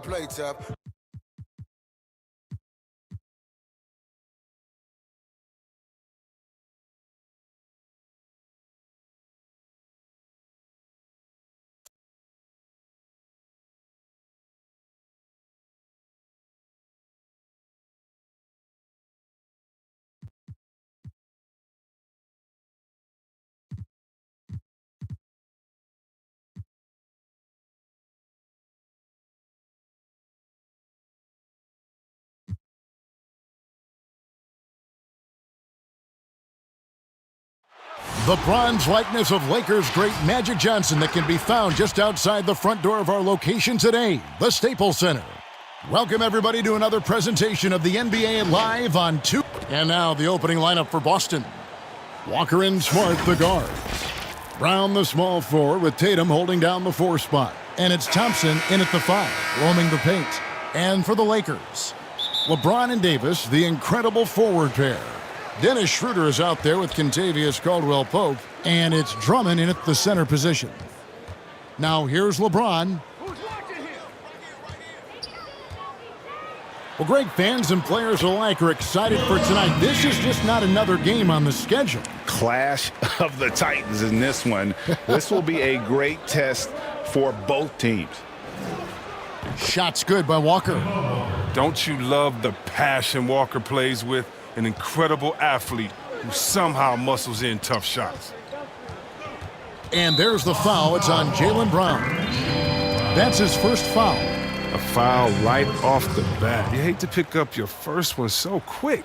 play tough. The bronze likeness of Lakers great Magic Johnson that can be found just outside the front door of our location today, the Staples Center. Welcome, everybody, to another presentation of the NBA Live on 2. And now the opening lineup for Boston. Walker and Smart, the guards. Brown, the small forward, with Tatum holding down the 4 spot. And it's Thompson in at the 5, roaming the paint. And for the Lakers, LeBron and Davis, the incredible forward pair. Dennis Schroeder is out there with Kentavious Caldwell-Pope, and it's Drummond in at the center position. Now here's LeBron. Well, great fans and players alike are excited for tonight. This is just not another game on the schedule. Clash of the Titans in this one. This will be a great test for both teams. Shots good by Walker. Don't you love the passion Walker plays with? An incredible athlete who somehow muscles in tough shots. And there's the foul. It's on Jaylen Brown. That's his first foul. A foul right off the bat. You hate to pick up your first one so quick.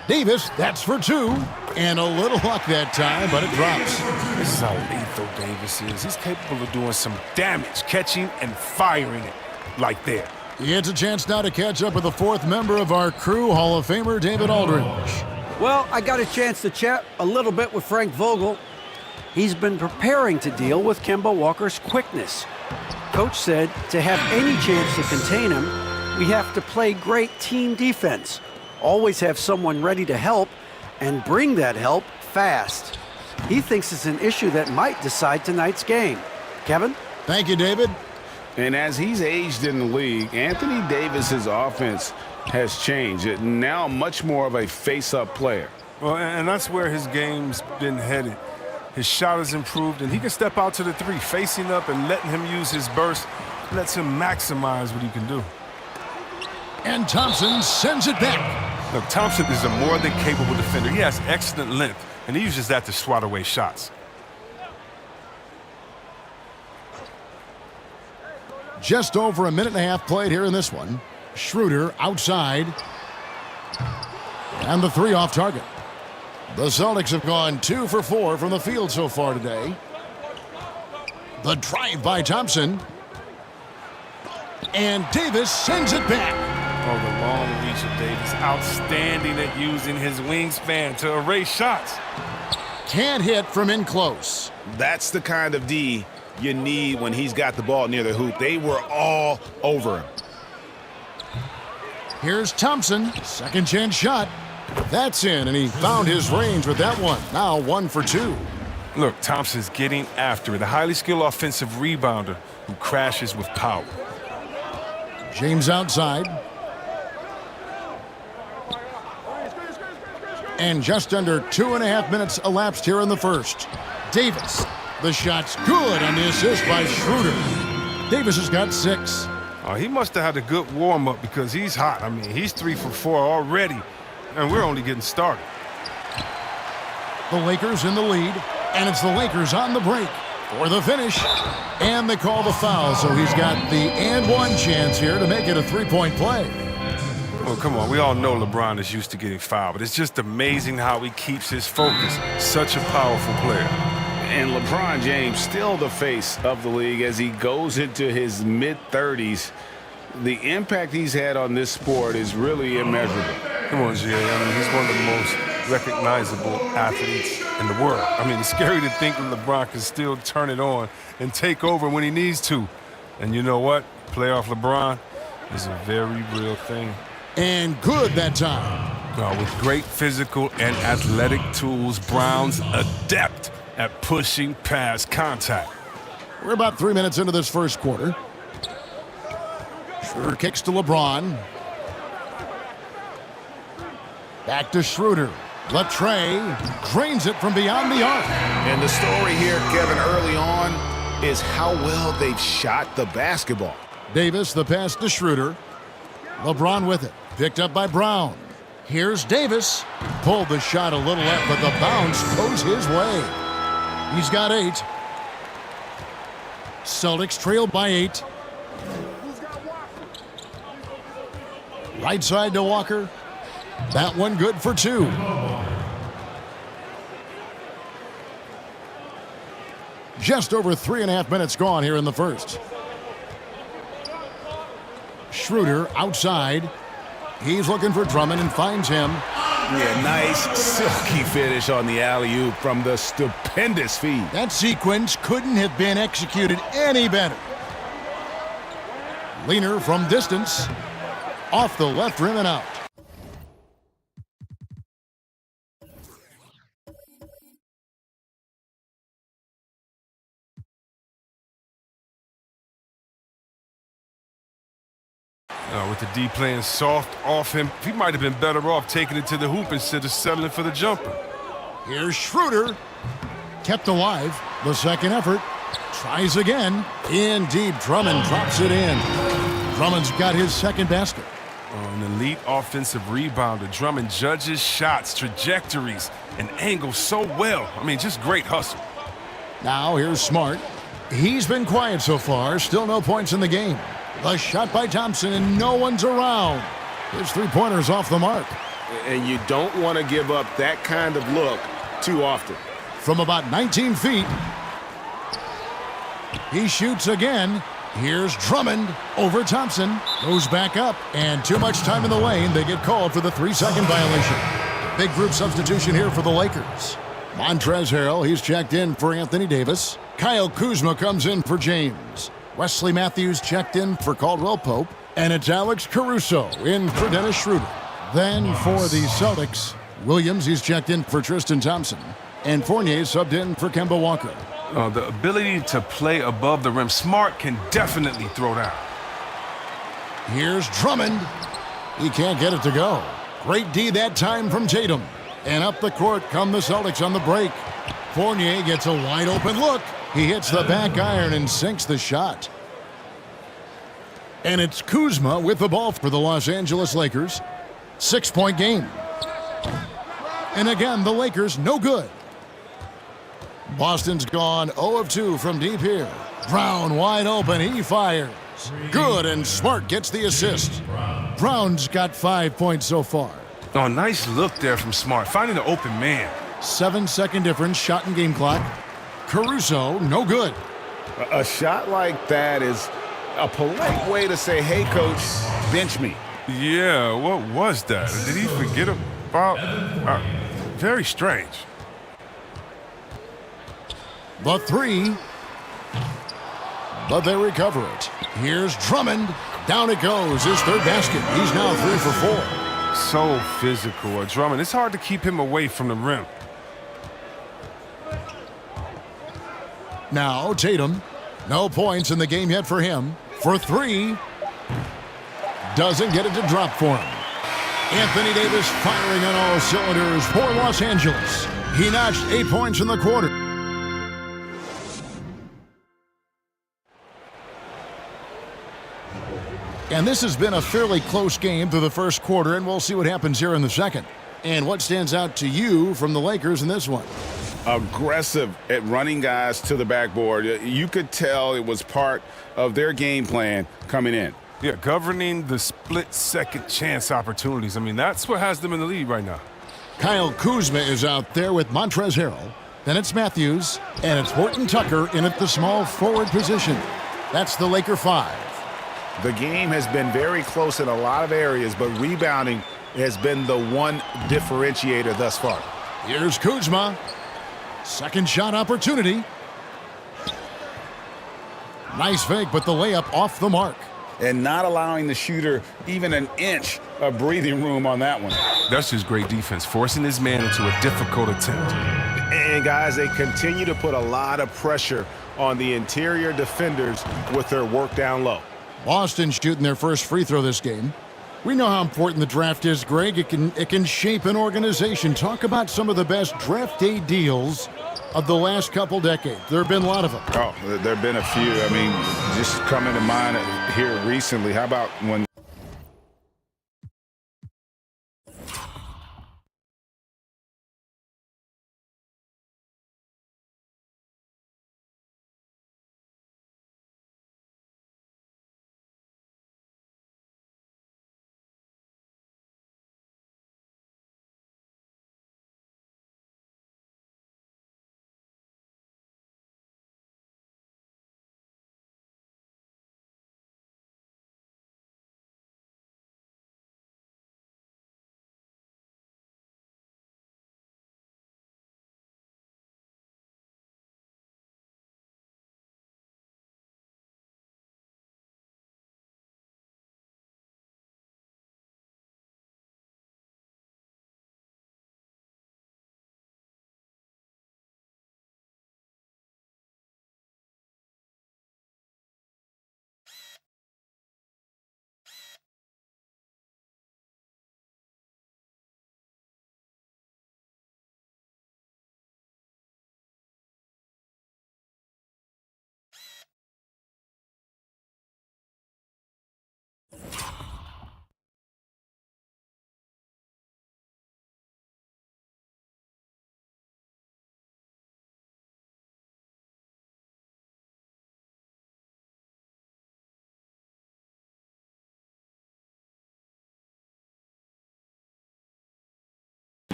Davis, that's for 2. And a little luck that time, but it drops. This is how lethal Davis is. He's capable of doing some damage, catching and firing it like that. He gets a chance now to catch up with the 4th member of our crew, Hall of Famer David Aldridge. Well, I got a chance to chat a little bit with Frank Vogel. He's been preparing to deal with Kemba Walker's quickness. Coach said to have any chance to contain him, we have to play great team defense. Always have someone ready to help and bring that help fast. He thinks it's an issue that might decide tonight's game. Kevin? Thank you, David. And as he's aged in the league, Anthony Davis's offense has changed. Now much more of a face-up player. Well, and that's where his game's been headed. His shot has improved, and he can step out to the 3, facing up and letting him use his burst. Lets him maximize what he can do. And Thompson sends it back. Look, Thompson is a more than capable defender. He has excellent length, and he uses that to swat away shots. Just over a minute and a half played here in this one. Schroeder outside. And the 3 off target. The Celtics have gone 2 for 4 from the field so far today. The drive by Thompson. And Davis sends it back. Oh, the long reach of Davis. Outstanding at using his wingspan to erase shots. Can't hit from in close. That's the kind of D you need when he's got the ball near the hoop. They were all over him. Here's Thompson, second chance shot. That's in, and he found his range with that one. Now 1 for 2. Look, Thompson's getting after it. A highly skilled offensive rebounder who crashes with power. James outside. And just under 2.5 minutes elapsed here in the first. Davis. The shot's good on the assist by Schroeder. Davis has got 6. Oh, he must have had a good warm-up because he's hot. I mean, he's 3 for 4 already, and we're only getting started. The Lakers in the lead, and it's the Lakers on the break for the finish. And they call the foul, so he's got the and 1 chance here to make it a 3-point play. Well, come on. We all know LeBron is used to getting fouled, but it's just amazing how he keeps his focus. Such a powerful player. And LeBron James still the face of the league as he goes into his mid-30s. The impact he's had on this sport is really immeasurable. Come on, Jay. I mean, he's one of the most recognizable athletes in the world. I mean, it's scary to think that LeBron can still turn it on and take over when he needs to. And you know what? Playoff LeBron is a very real thing. And good that time. With great physical and athletic tools, Brown's adept at pushing past contact. We're about 3 minutes into this first quarter. Schroeder kicks to LeBron. Back to Schroeder. Latre drains it from beyond the arc. And the story here, Kevin, early on is how well they've shot the basketball. Davis, the pass to Schroeder. LeBron with it. Picked up by Brown. Here's Davis. Pulled the shot a little left, but the bounce goes his way. He's got 8. Celtics trailed by 8. Right side to Walker. That one good for 2. Just over 3.5 minutes gone here in the first. Schroeder outside. He's looking for Drummond and finds him. Yeah, nice silky finish on the alley-oop from the stupendous feed. That sequence couldn't have been executed any better. Leaner from distance. Off the left rim and out. With the D playing soft off him, he might have been better off taking it to the hoop instead of settling for the jumper. Here's Schroeder. Kept alive. The second effort. Tries again. In deep. Drummond drops it in. Drummond's got his second basket. An elite offensive rebounder. Drummond judges shots, trajectories, and angles so well. I mean, just great hustle. Now here's Smart. He's been quiet so far. Still no points in the game. The shot by Thompson, and no one's around. His three-pointer's off the mark. And you don't want to give up that kind of look too often. From about 19 feet, he shoots again. Here's Drummond over Thompson. Goes back up, and too much time in the lane. They get called for the 3-second violation. Big group substitution here for the Lakers. Montrezl Harrell, he's checked in for Anthony Davis. Kyle Kuzma comes in for James. Wesley Matthews checked in for Caldwell Pope. And it's Alex Caruso in for Dennis Schroeder. Then for the Celtics, Williams, he's checked in for Tristan Thompson. And Fournier subbed in for Kemba Walker. The ability to play above the rim. Smart can definitely throw down. Here's Drummond. He can't get it to go. Great D that time from Tatum. And up the court come the Celtics on the break. Fournier gets a wide open look. He hits the back iron and sinks the shot. And it's Kuzma with the ball for the Los Angeles Lakers. 6-point game. And again, the Lakers no good. Boston's gone 0 of 2 from deep here. Brown wide open, he fires. Good, and Smart gets the assist. Brown's got 5 points so far. Oh, nice look there from Smart, finding the open man. 7-second difference, shot and game clock. Caruso, no good. A shot like that is a polite way to say, hey, coach, bench me. Yeah, what was that? Did he forget about? Very strange. The three. But they recover it. Here's Drummond. Down it goes. His third basket. He's now 3 for 4. So physical. Drummond, it's hard to keep him away from the rim. Now Tatum. No points in the game yet for him. For 3. Doesn't get it to drop for him. Anthony Davis firing on all cylinders for Los Angeles. He notched 8 points in the quarter. And this has been a fairly close game through the first quarter, and we'll see what happens here in the second. And what stands out to you from the Lakers in this one? Aggressive at running guys to the backboard. You could tell it was part of their game plan coming in. Yeah, governing the split-second chance opportunities. I mean, that's what has them in the lead right now. Kyle Kuzma is out there with Montrezl Harrell. Then it's Matthews, and it's Horton Tucker in at the small forward position. That's the Laker 5. The game has been very close in a lot of areas, but rebounding has been the one differentiator thus far. Here's Kuzma. Second shot opportunity. Nice fake, but the layup off the mark. And not allowing the shooter even an inch of breathing room on that one. That's just great defense, forcing his man into a difficult attempt. And guys, they continue to put a lot of pressure on the interior defenders with their work down low. Boston shooting their first free throw this game. We know how important the draft is, Greg. It can shape an organization. Talk about some of the best draft day deals of the last couple decades. There have been a lot of them. Oh, there have been a few. I mean, just coming to mind here recently. How about when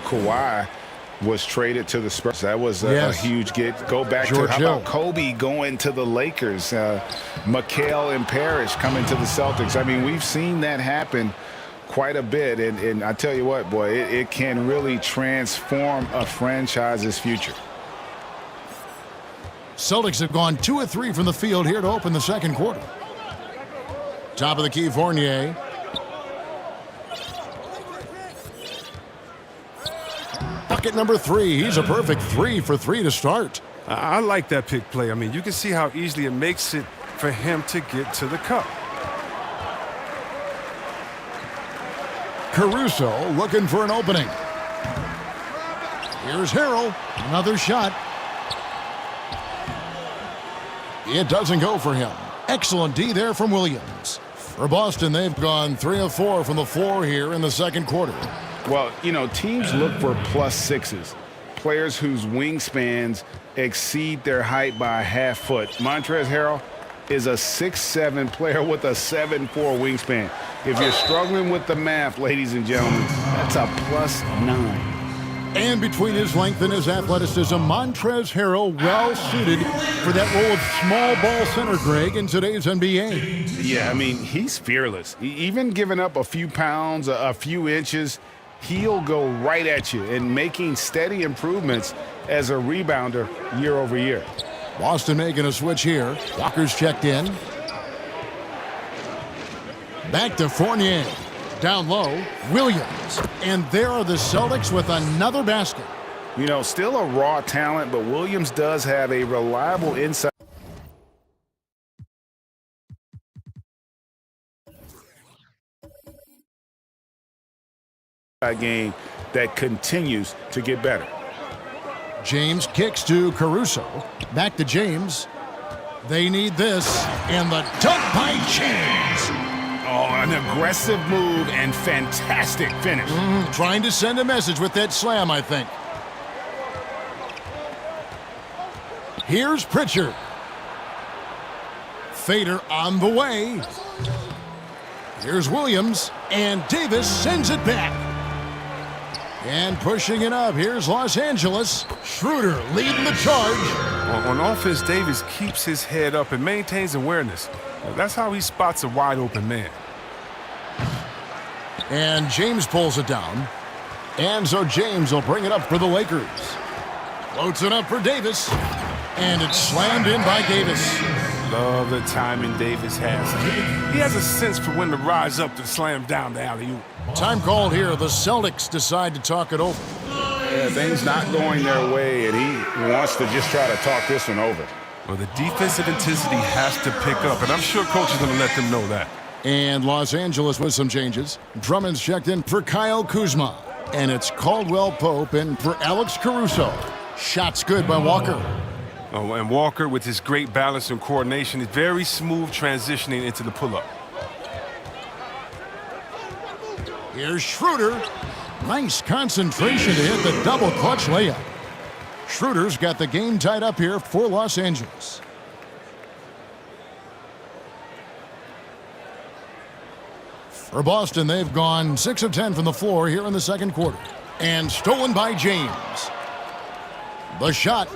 Kawhi was traded to the Spurs? That was a huge get. Go back to how about Kobe going to the Lakers? McHale and Parrish coming to the Celtics. I mean, we've seen that happen quite a bit. And I tell you what, boy, it can really transform a franchise's future. Celtics have gone 2 of 3 from the field here to open the second quarter. Top of the key, Fournier. Bucket number 3. He's a perfect 3 for 3 to start. I like that pick play. I mean, you can see how easily it makes it for him to get to the cup. Caruso looking for an opening. Here's Harrell. Another shot. It doesn't go for him. Excellent D there from Williams. For Boston, they've gone 3 of 4 from the floor here in the second quarter. Well, you know, teams look for +6s, players whose wingspans exceed their height by a half foot. Montrezl Harrell is a 6'7" player with a 7'4" wingspan. If you're struggling with the math, ladies and gentlemen, that's a +9. And between his length and his athleticism, Montrezl Harrell well-suited for that role of small ball center, Greg, in today's NBA. Yeah, I mean, he's fearless. Even giving up a few pounds, a few inches, he'll go right at you and making steady improvements as a rebounder year over year. Boston making a switch here. Walker's checked in. Back to Fournier. Down low, Williams. And there are the Celtics with another basket. You know, still a raw talent, but Williams does have a reliable inside game that continues to get better. James kicks to Caruso. Back to James. They need this. And the dunk by James. Oh, an aggressive move and fantastic finish. Trying to send a message with that slam, I think. Here's Pritchard. Fader on the way. Here's Williams. And Davis sends it back. And pushing it up, here's Los Angeles. Schroeder leading the charge. On offense, Davis keeps his head up and maintains awareness. That's how he spots a wide-open man. And James pulls it down. And so James will bring it up for the Lakers. Floats it up for Davis. And it's slammed in by Davis. Love the timing Davis has. He has a sense for when to rise up to slam down the alley-oop. Time called here. The Celtics decide to talk it over. Things not going their way, and he wants to just try to talk this one over. Well, the defensive intensity has to pick up, and I'm sure coach is going to let them know that. And Los Angeles with some changes. Drummond's checked in for Kyle Kuzma. And it's Caldwell Pope in for Alex Caruso. Shot's good by Walker. Oh, and Walker, with his great balance and coordination, is very smooth transitioning into the pull-up. Here's Schroeder. Nice concentration to hit the double clutch layup. Schroeder's got the game tied up here for Los Angeles. For Boston, they've gone 6 of 10 from the floor here in the second quarter. And stolen by James. The shot.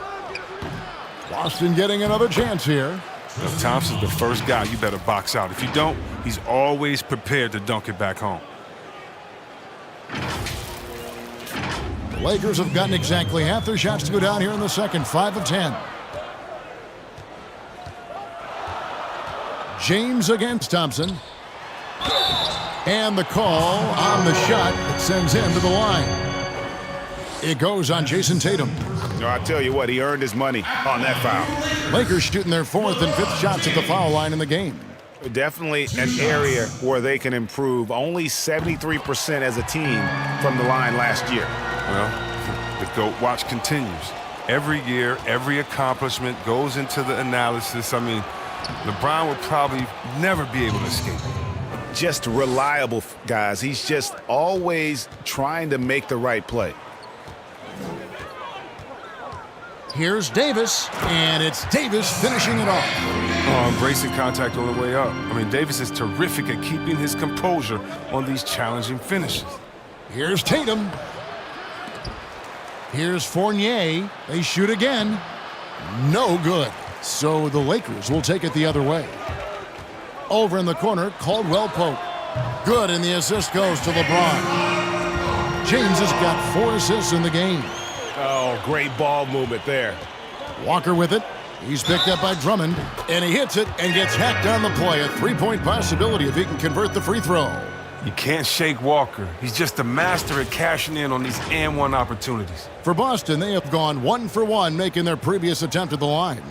Boston getting another chance here. If Thompson's the first guy, you better box out. If you don't, he's always prepared to dunk it back home. The Lakers have gotten exactly half their shots to go down here in the second, 5 of 10. James against Thompson. And the call on the shot that sends him to the line. It goes on Jason Tatum. No, I tell you what, he earned his money on that foul. Lakers shooting their 4th and 5th shots at the foul line in the game. Definitely an area where they can improve. Only 73% as a team from the line last year. Well, the GOAT watch continues. Every year, every accomplishment goes into the analysis. I mean, LeBron would probably never be able to escape. Just reliable, guys. He's just always trying to make the right play. Here's Davis, and it's Davis finishing it off. Oh, embracing contact on the way up. I mean, Davis is terrific at keeping his composure on these challenging finishes. Here's Tatum. Here's Fournier. They shoot again. No good. So the Lakers will take it the other way. Over in the corner, Caldwell Pope. Good, and the assist goes to LeBron. James has got 4 assists in the game. Oh, great ball movement there. Walker with it. He's picked up by Drummond, and he hits it and gets hacked on the play. A 3-point possibility if he can convert the free throw. You can't shake Walker. He's just a master at cashing in on these and-one opportunities. For Boston, they have gone 1 for 1, making their previous attempt at the line.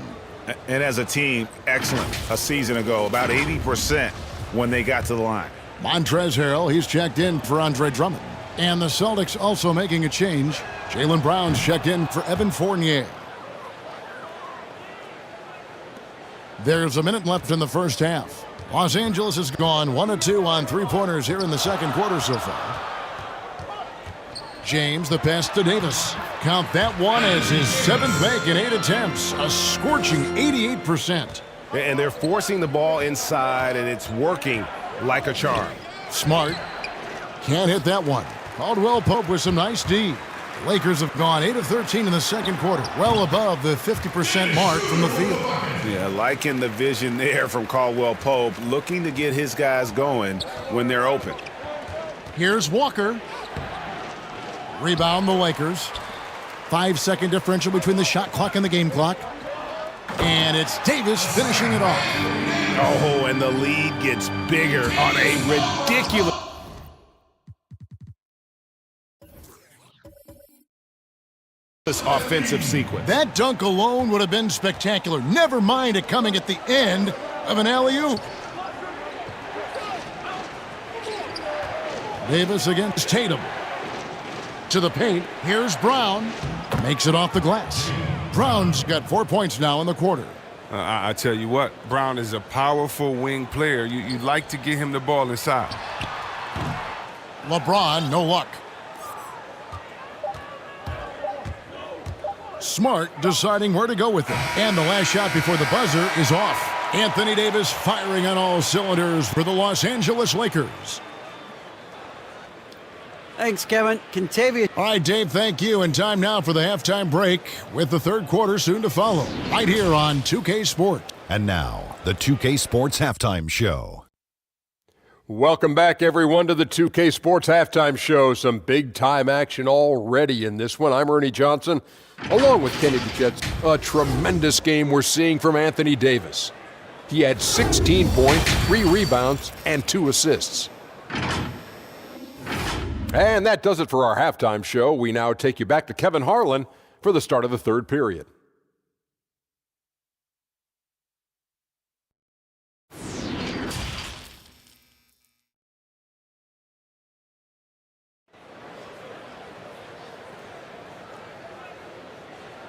And as a team, excellent a season ago, about 80% when they got to the line. Montrezl Harrell, he's checked in for Andre Drummond. And the Celtics also making a change. Jaylen Brown's checked in for Evan Fournier. There's a minute left in the first half. Los Angeles has gone 1 of 2 on 3-pointers here in the second quarter so far. James, the pass to Davis. Count that one as his 7th make in 8 attempts. A scorching 88%. And they're forcing the ball inside, and it's working like a charm. Smart. Can't hit that one. Caldwell Pope with some nice D. Lakers have gone 8 of 13 in the second quarter, well above the 50% mark from the field. Yeah, liking the vision there from Caldwell Pope, looking to get his guys going when they're open. Here's Walker. Rebound the Lakers. 5-second differential between the shot clock and the game clock. And it's Davis finishing it off. Oh, and the lead gets bigger on a ridiculous offensive sequence. That dunk alone would have been spectacular. Never mind it coming at the end of an alley-oop. Davis against Tatum. To the paint. Here's Brown. Makes it off the glass. Brown's got 4 points now in the quarter. I tell you what, Brown is a powerful wing player. You'd like to get him the ball inside. LeBron, no luck. Smart deciding where to go with it. And the last shot before the buzzer is off. Anthony Davis firing on all cylinders for the Los Angeles Lakers. Thanks, Kevin. Contavious. All right, Dave, thank you. And time now for the halftime break with the third quarter soon to follow. Right here on 2K Sports. And now, the 2K Sports Halftime Show. Welcome back, everyone, to the 2K Sports Halftime Show. Some big-time action already in this one. I'm Ernie Johnson, along with Kenny Duchette. A tremendous game we're seeing from Anthony Davis. He had 16 points, 3 rebounds, and 2 assists. And that does it for our halftime show. We now take you back to Kevin Harlan for the start of the third period.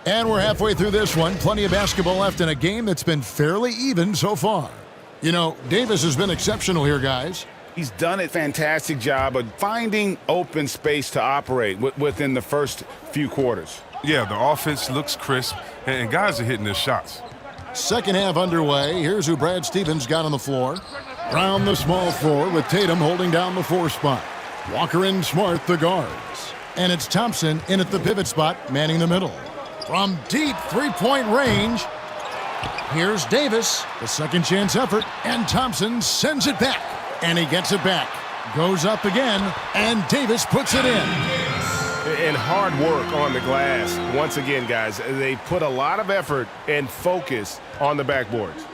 And we're halfway through this one. Plenty of basketball left in a game that's been fairly even so far. You know, Davis has been exceptional here, guys. He's done a fantastic job of finding open space to operate within the first few quarters. Yeah, the offense looks crisp, and guys are hitting their shots. Second half underway. Here's who Brad Stevens got on the floor. Brown, the small forward, with Tatum holding down the 4 spot. Walker and Smart, the guards. And it's Thompson in at the pivot spot, manning the middle. From deep three-point range, here's Davis, the second chance effort, and Thompson sends it back, and he gets it back. Goes up again, and Davis puts it in. And hard work on the glass. Once again, guys, they put a lot of effort and focus on the backboards.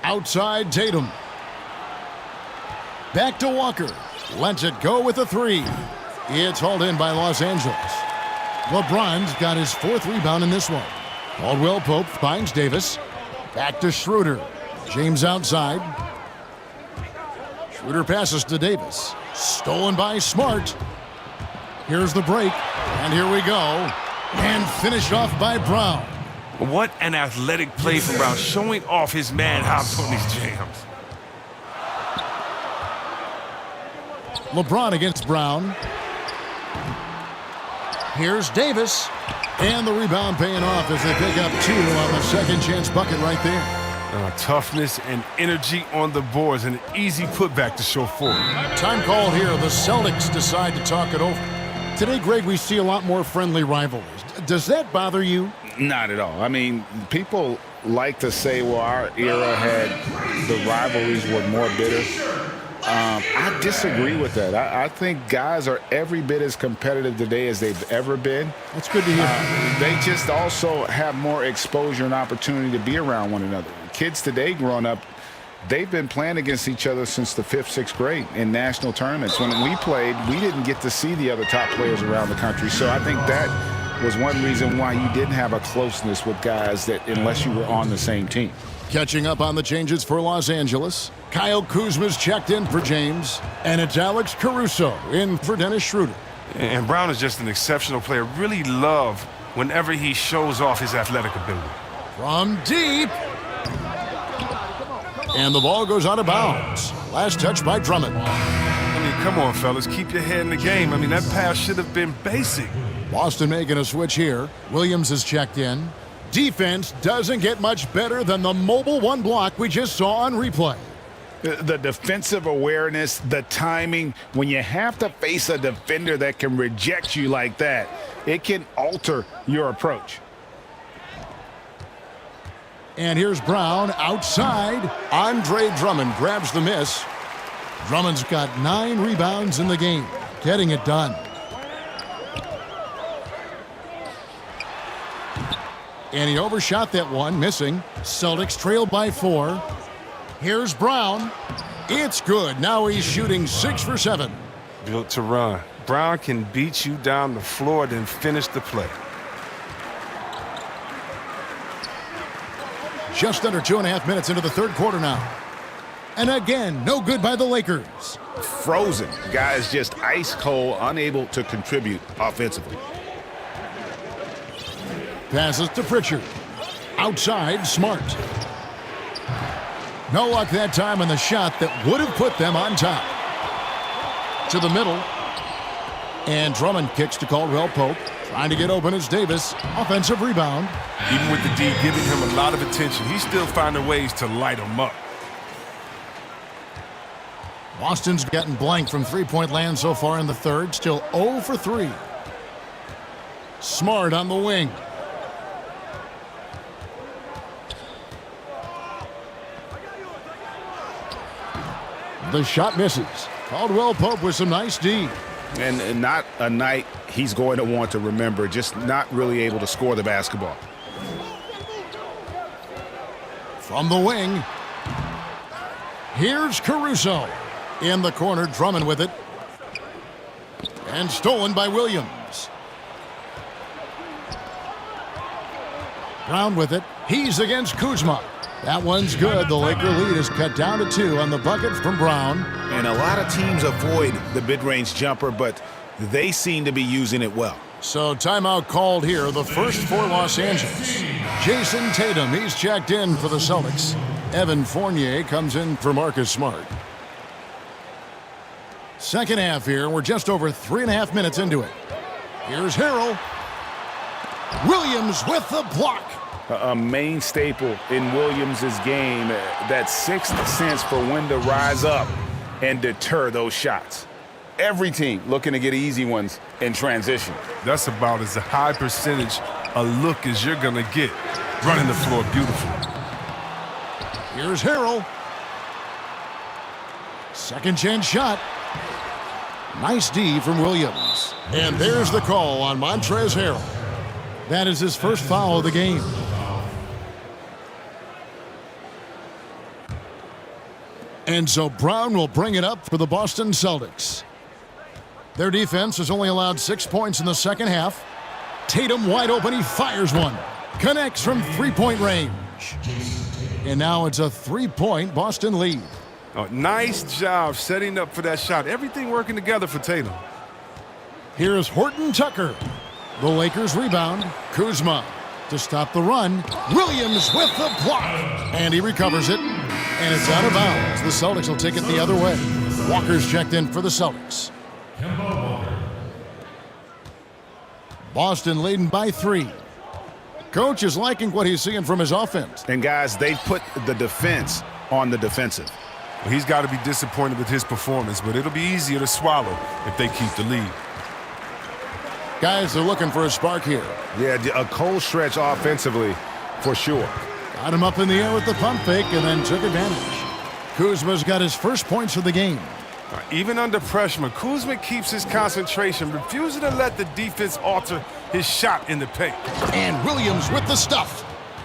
Outside Tatum. Back to Walker. Lets it go with a 3. It's hauled in by Los Angeles. LeBron's got his 4th rebound in this one. Caldwell Pope finds Davis. Back to Schroeder. James outside. Schroeder passes to Davis. Stolen by Smart. Here's the break. And here we go. And finished off by Brown. What an athletic play from Brown, showing off his man-hops on these jams. LeBron against Brown. Here's Davis. And the rebound paying off as they pick up 2 on the second chance bucket right there. Toughness and energy on the boards, and an easy putback to show forward. Time call here. The Celtics decide to talk it over. Today, Greg, we see a lot more friendly rivalries. Does that bother you? Not at all. I mean, people like to say, well, our era had the rivalries were more bitter. I disagree with that. I think guys are every bit as competitive today as they've ever been. That's good to hear. They just also have more exposure and opportunity to be around one another. Kids today growing up, they've been playing against each other since the 5th, 6th grade in national tournaments. When we played, we didn't get to see the other top players around the country. So I think that was one reason why you didn't have a closeness with guys that unless you were on the same team. Catching up on the changes for Los Angeles. Kyle Kuzma's checked in for James. And it's Alex Caruso in for Dennis Schroeder. And Brown is just an exceptional player. Really love whenever he shows off his athletic ability. From deep. And the ball goes out of bounds. Last touch by Drummond. I mean, come on, fellas. Keep your head in the game. I mean, that pass should have been basic. Boston making a switch here. Williams is checked in. Defense doesn't get much better than the mobile one block we just saw on replay. The defensive awareness, the timing, when you have to face a defender that can reject you like that, it can alter your approach. And here's Brown outside. Andre Drummond grabs the miss. Drummond's got 9 rebounds in the game, getting it done. And he overshot that one, missing. Celtics trailed by 4. Here's Brown. It's good. Now he's shooting 6 for 7. Built to run. Brown can beat you down the floor, then finish the play. Just under 2.5 minutes into the third quarter now. And again, no good by the Lakers. Frozen. Guys just ice cold, unable to contribute offensively. Passes to Pritchard. Outside, Smart. No luck that time on the shot that would have put them on top. To the middle. And Drummond kicks to Caldwell Pope. Trying to get open is Davis. Offensive rebound. Even with the D giving him a lot of attention, he's still finding ways to light him up. Boston's gotten blank from three-point land so far in the third. Still 0 for 3. Smart on the wing. The shot misses. Caldwell Pope with some nice D. And not a night he's going to want to remember, just not really able to score the basketball. From the wing, here's Caruso. In the corner, Drummond with it. And stolen by Williams. Brown with it. He's against Kuzma. That one's good. The Laker lead is cut down to 2 on the bucket from Brown. And a lot of teams avoid the mid-range jumper, but they seem to be using it well. So timeout called here, the first for Los Angeles. Jason Tatum, he's checked in for the Celtics. Evan Fournier comes in for Marcus Smart. Second half here, we're just over 3.5 minutes into it. Here's Harrell. Williams with the block. A main staple in Williams' game, that sixth sense for when to rise up and deter those shots. Every team looking to get easy ones in transition. That's about as a high percentage a look as you're going to get. Running the floor beautifully. Here's Harrell. Second chance shot. Nice D from Williams. And there's the call on Montrezl Harrell. That is his first foul of the game. And so Brown will bring it up for the Boston Celtics. Their defense has only allowed 6 points in the second half. Tatum wide open, he fires one. Connects from three-point range. And now it's a 3-point Boston lead. Oh, nice job setting up for that shot. Everything working together for Tatum. Here's Horton Tucker. The Lakers rebound. Kuzma to stop the run. Williams with the block. And he recovers it. And it's out of bounds. The Celtics will take it the other way. Walker's checked in for the Celtics. Boston leading by 3. Coach is liking what he's seeing from his offense. And guys, they've put the defense on the defensive. Well, he's got to be disappointed with his performance, but it'll be easier to swallow if they keep the lead. Guys, they're looking for a spark here. Yeah, a cold stretch offensively for sure. Got him up in the air with the pump fake and then took advantage. Kuzma's got his first points of the game. Even under pressure, Kuzma keeps his concentration, refusing to let the defense alter his shot in the paint. And Williams with the stuff.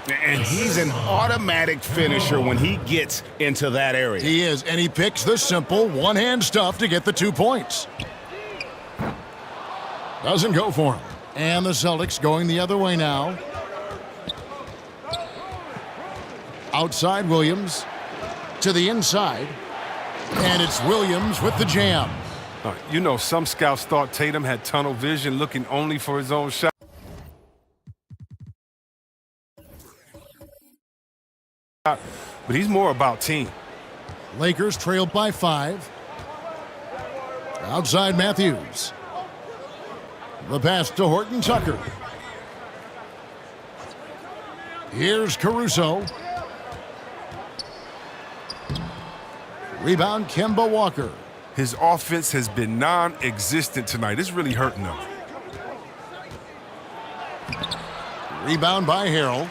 And he's an automatic finisher when he gets into that area. He is, and he picks the simple one-hand stuff to get the 2 points. Doesn't go for him. And the Celtics going the other way now. Outside Williams to the inside. And it's Williams with the jam. You know, some scouts thought Tatum had tunnel vision, looking only for his own shot. but he's more about team. Lakers trailed by 5. Outside Matthews. The pass to Horton Tucker. Here's Caruso. Rebound, Kemba Walker. His offense has been non-existent tonight. It's really hurting them. Rebound by Harrell.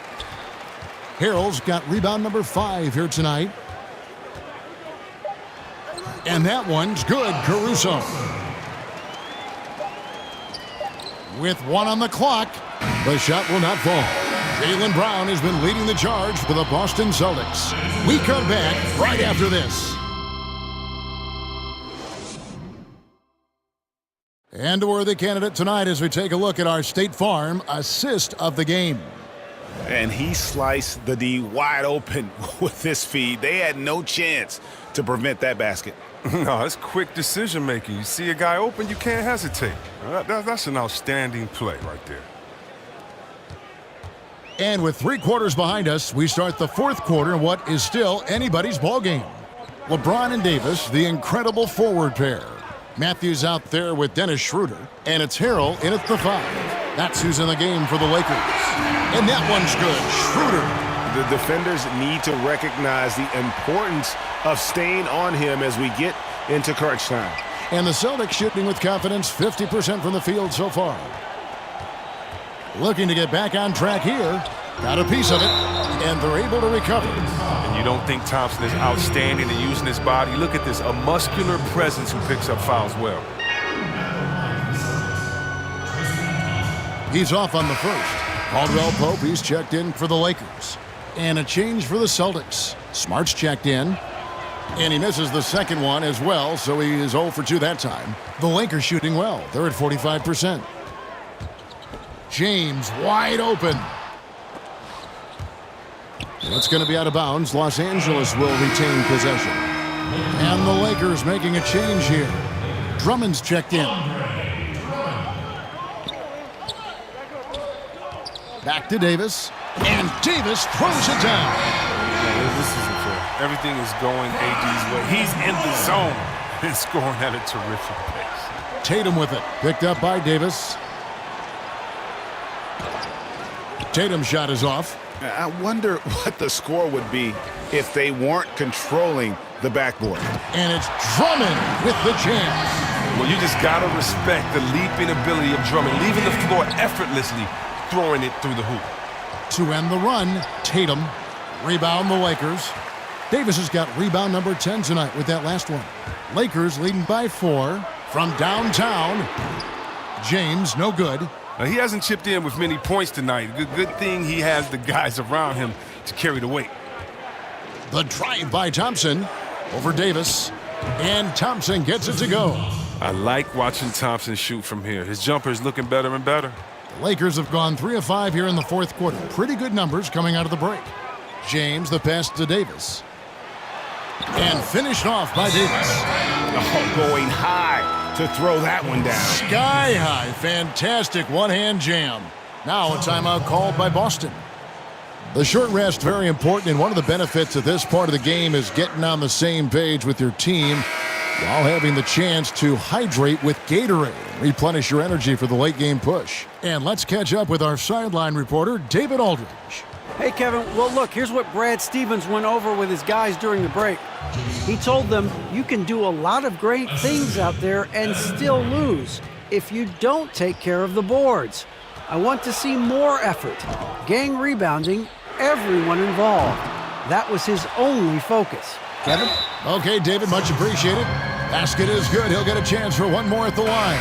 Harrell's got rebound number 5 here tonight. And that one's good, Caruso. With 1 on the clock, the shot will not fall. Jaylen Brown has been leading the charge for the Boston Celtics. We come back right after this. And a worthy candidate tonight as we take a look at our State Farm assist of the game. And he sliced the D wide open with this feed. They had no chance to prevent that basket. No, it's quick decision-making. You see a guy open, you can't hesitate. That's an outstanding play right there. And with 3 quarters behind us, we start the 4th quarter in what is still anybody's ball game. LeBron and Davis, the incredible forward pair. Matthews out there with Dennis Schroeder, and it's Harrell in at the 5. That's who's in the game for the Lakers. And that one's good. Schroeder. The defenders need to recognize the importance of staying on him as we get into crunch time. And the Celtics shooting with confidence, 50% from the field so far. Looking to get back on track here. Got a piece of it, and they're able to recover. And you don't think Thompson is outstanding in using his body? Look at this, a muscular presence who picks up fouls well. He's off on the first. Caldwell Pope, he's checked in for the Lakers. And a change for the Celtics. Smart's checked in. And he misses the second one as well, so he is 0 for 2 that time. The Lakers shooting well. They're at 45%. James wide open. It's going to be out of bounds. Los Angeles will retain possession. And the Lakers making a change here. Drummond's checked in. Back to Davis. And Davis throws it down. This isn't fair. Everything is going AD's way. He's in the zone and scoring at a terrific pace. Tatum with it. Picked up by Davis. Tatum's shot is off. I wonder what the score would be if they weren't controlling the backboard. And it's Drummond with the chance. Well, you just got to respect the leaping ability of Drummond, leaving the floor effortlessly, throwing it through the hoop. To end the run, Tatum. Rebound the Lakers. Davis has got rebound number 10 tonight with that last one. Lakers leading by 4 from downtown. James, no good. Now, he hasn't chipped in with many points tonight. Good thing he has the guys around him to carry the weight. The drive by Thompson over Davis. And Thompson gets it to go. I like watching Thompson shoot from here. His jumper is looking better and better. The Lakers have gone 3 of 5 here in the 4th quarter. Pretty good numbers coming out of the break. James, the pass to Davis. And finished off by Davis. Oh, going high to throw that one down. Sky high. Fantastic one-hand jam. Now a timeout called by Boston. The short rest, very important, and one of the benefits of this part of the game is getting on the same page with your team while having the chance to hydrate with Gatorade and replenish your energy for the late game push. And let's catch up with our sideline reporter, David Aldridge. Hey, Kevin. Well, look, here's what Brad Stevens went over with his guys during the break. He told them you can do a lot of great things out there and still lose if you don't take care of the boards. I want to see more effort, gang rebounding, everyone involved. That was his only focus. Kevin? Okay, David, much appreciated. Basket is good. He'll get a chance for one more at the line.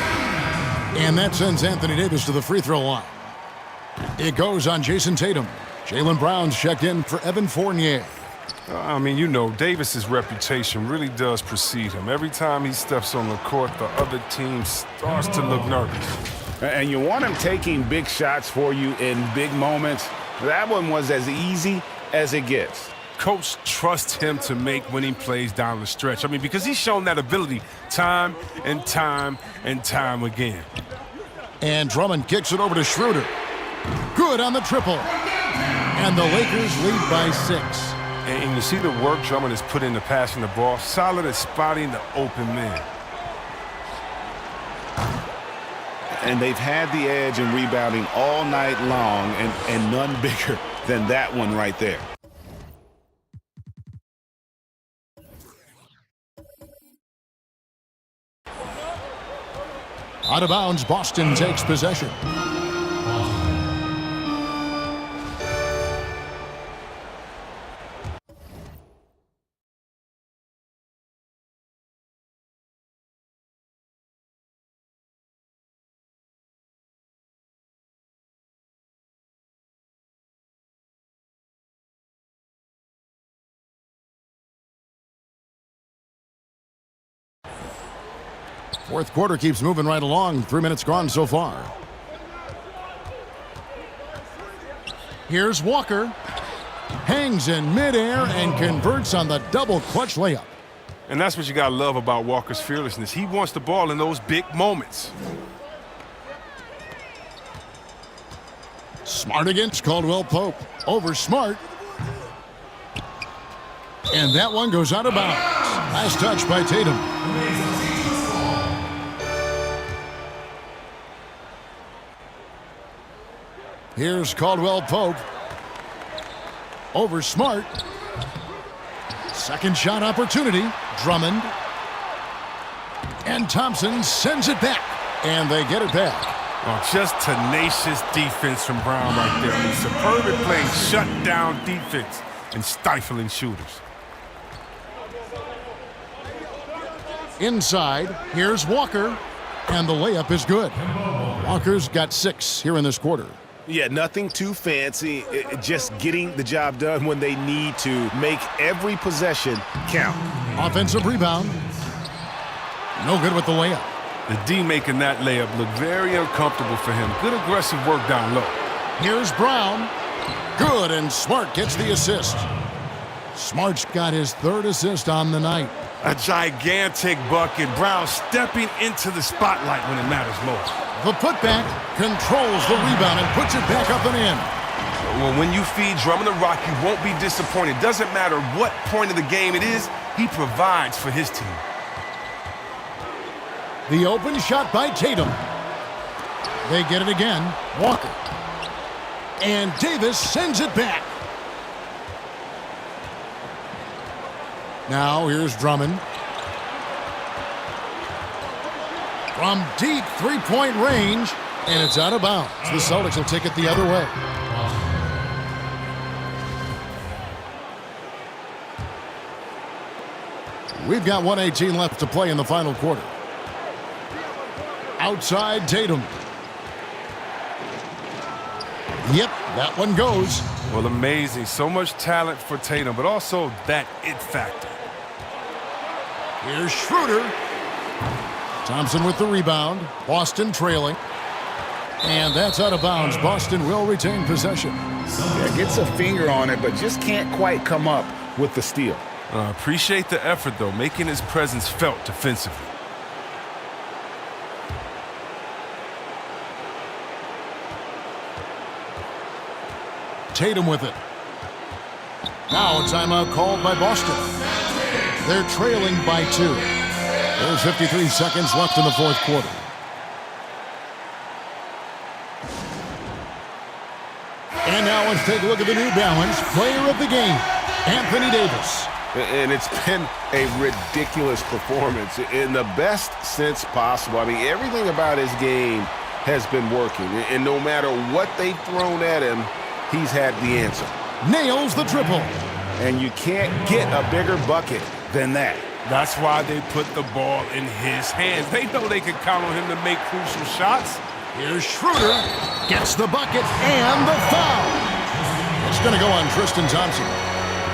And that sends Anthony Davis to the free throw line. It goes on Jason Tatum. Jaylen Brown's checked in for Evan Fournier. I mean, you know, Davis's reputation really does precede him. Every time he steps on the court, the other team starts to look nervous. And you want him taking big shots for you in big moments. That one was as easy as it gets. Coach trusts him to make winning plays down the stretch. I mean, because he's shown that ability time and time and time again. And Drummond kicks it over to Schroeder. Good on the triple. And the Lakers lead by 6. And you see the work Drummond has put into passing the ball. Solid at spotting the open man. And they've had the edge in rebounding all night long, and none bigger than that one right there. Out of bounds, Boston takes possession. Fourth quarter keeps moving right along. 3 minutes gone so far. Here's Walker. Hangs in midair and converts on the double clutch layup. And that's what you got to love about Walker's fearlessness. He wants the ball in those big moments. Smart against Caldwell Pope. Over Smart. And that one goes out of bounds. Last touch by Tatum. Here's Caldwell Pope. Over Smart. Second shot opportunity. Drummond. And Thompson sends it back. And they get it back. Oh, just tenacious defense from Brown right there. I mean, superb at playing shut-down defense and stifling shooters. Inside, here's Walker. And the layup is good. Walker's got 6 here in this quarter. Yeah, nothing too fancy, just getting the job done when they need to. Make every possession count. Offensive rebound. No good with the layup. The D making that layup look very uncomfortable for him. Good aggressive work down low. Here's Brown. Good, and Smart gets the assist. Smart's got his 3rd assist on the night. A gigantic bucket. Brown stepping into the spotlight when it matters most. The putback controls the rebound and puts it back up and in. Well, when you feed Drummond the rock, you won't be disappointed. Doesn't matter what point of the game it is, he provides for his team. The open shot by Tatum. They get it again. Walker. And Davis sends it back. Now here's Drummond. From deep three-point range, and it's out of bounds. The Celtics will take it the other way. We've got 1:18 left to play in the final quarter. Outside Tatum. Yep, that one goes. Well, amazing. So much talent for Tatum, but also that it factor. Here's Schroeder. Thompson with the rebound. Boston trailing. And that's out of bounds. Boston will retain possession. Yeah, gets a finger on it, but just can't quite come up with the steal. Appreciate the effort, though, making his presence felt defensively. Tatum with it. Now a timeout called by Boston. They're trailing by 2. There's 53 seconds left in the fourth quarter. And now let's take a look at the New Balance player of the game, Anthony Davis. And it's been a ridiculous performance in the best sense possible. I mean, everything about his game has been working. And no matter what they've thrown at him, he's had the answer. Nails the triple. And you can't get a bigger bucket than that. That's why they put the ball in his hands. They know they can count on him to make crucial shots. Here's Schroeder. Gets the bucket and the foul. It's going to go on Tristan Thompson.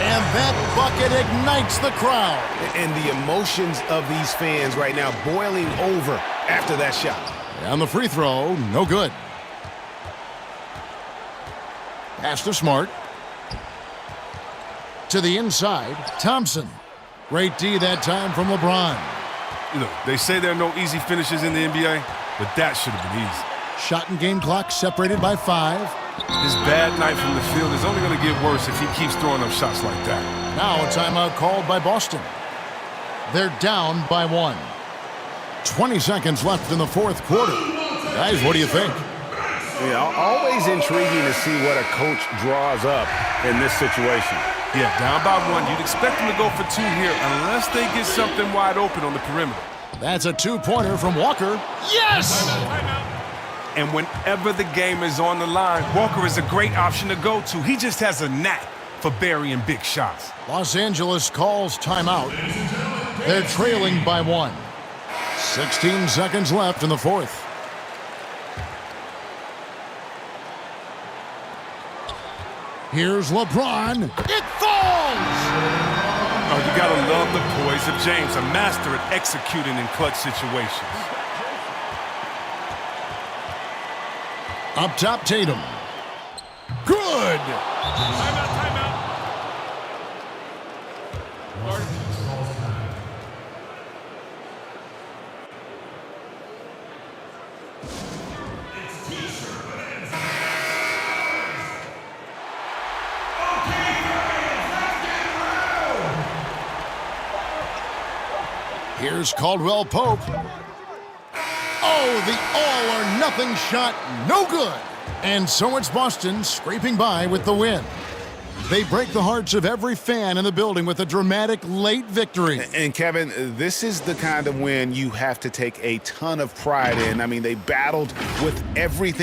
And that bucket ignites the crowd. And the emotions of these fans right now boiling over after that shot. And the free throw, no good. Pass to Smart. To the inside, Thompson. Great D that time from LeBron. Look, they say there are no easy finishes in the NBA, but that should have been easy. Shot and game clock separated by 5. His bad night from the field is only going to get worse if he keeps throwing up shots like that. Now a timeout called by Boston. They're down by 1. 20 seconds left in the fourth quarter. Guys, what do you think? Yeah, always intriguing to see what a coach draws up in this situation. Yeah, down by 1. You'd expect them to go for 2 here unless they get something wide open on the perimeter. That's a two-pointer from Walker. Yes! And whenever the game is on the line, Walker is a great option to go to. He just has a knack for burying big shots. Los Angeles calls timeout. They're trailing by 1. 16 seconds left in the fourth. Here's LeBron. It falls! Oh, you gotta love the poise of James, a master at executing in clutch situations. Up top, Tatum. Good! Timeout. Here's Caldwell Pope. Oh, the all-or-nothing shot, no good. And so it's Boston scraping by with the win. They break the hearts of every fan in the building with a dramatic late victory. And Kevin, this is the kind of win you have to take a ton of pride in. I mean, they battled with everything